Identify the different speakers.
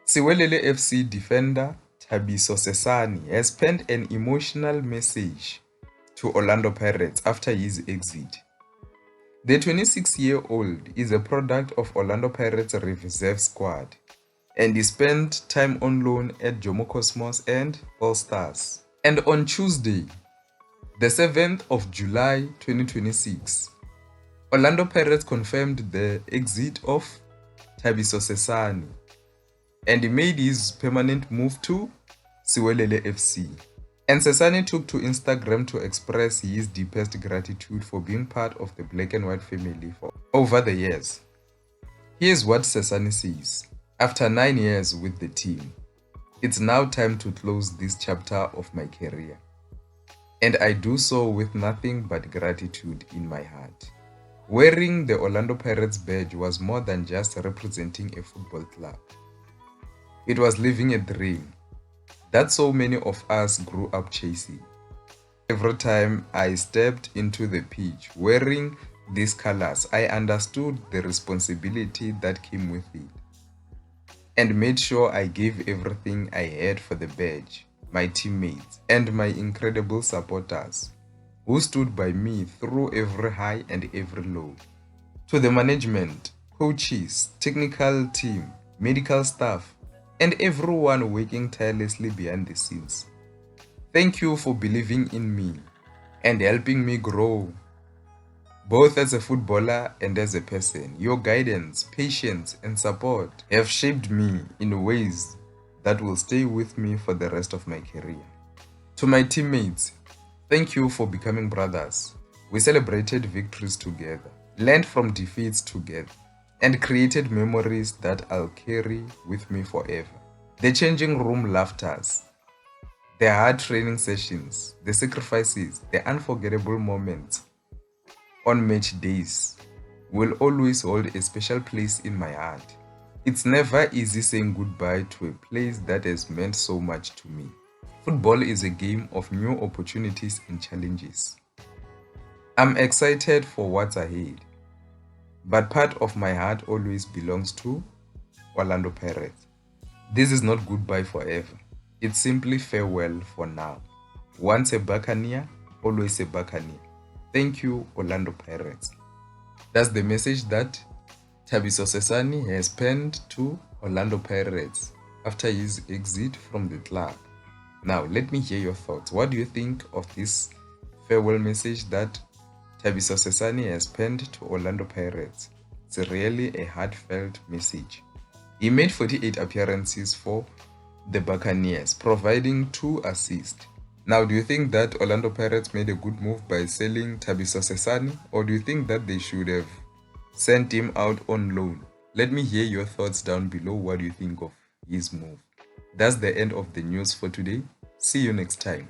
Speaker 1: Siwelele FC defender Thabiso Sesane has penned an emotional message to Orlando Pirates after his exit. The 26-year-old is a product of Orlando Pirates' reserve squad, and he spent time on loan at Jomo Cosmos and All Stars. And on Tuesday, the 7th of July 2026, Orlando Pirates confirmed the exit of Thabiso Sesane, and he made his permanent move to Siwelele FC. And Sesane took to Instagram to express his deepest gratitude for being part of the Black and White family for over the years. Here's what Sesane says. After 9 years with the team, it's now time to close this chapter of my career. And I do so with nothing but gratitude in my heart. Wearing the Orlando Pirates badge was more than just representing a football club. It was living a dream that so many of us grew up chasing. Every time I stepped into the pitch wearing these colors, I understood the responsibility that came with it and made sure I gave everything I had for the badge, my teammates, and my incredible supporters who stood by me through every high and every low. To the management, coaches, technical team, medical staff, and everyone working tirelessly behind the scenes. Thank you for believing in me and helping me grow, both as a footballer and as a person. Your guidance, patience, and support have shaped me in ways that will stay with me for the rest of my career. To my teammates, thank you for becoming brothers. We celebrated victories together, learned from defeats together, and created memories that I'll carry with me forever. The changing room laughters, the hard training sessions, the sacrifices, the unforgettable moments on match days will always hold a special place in my heart. It's never easy saying goodbye to a place that has meant so much to me. Football is a game of new opportunities and challenges. I'm excited for what's ahead, but part of my heart always belongs to Orlando Pirates. This is not goodbye forever. It's simply farewell for now. Once a Buccaneer, always a Buccaneer. Thank you, Orlando Pirates. That's the message that Thabiso Sesane has penned to Orlando Pirates after his exit from the club. Now, let me hear your thoughts. What do you think of this farewell message that Thabiso Sesane has penned to Orlando Pirates? It's really a heartfelt message. He made 48 appearances for the Buccaneers, providing 2 assists. Now, do you think that Orlando Pirates made a good move by selling Thabiso Sesane, or do you think that they should have sent him out on loan? Let me hear your thoughts down below. What do you think of his move? That's the end of the news for today. See you next time.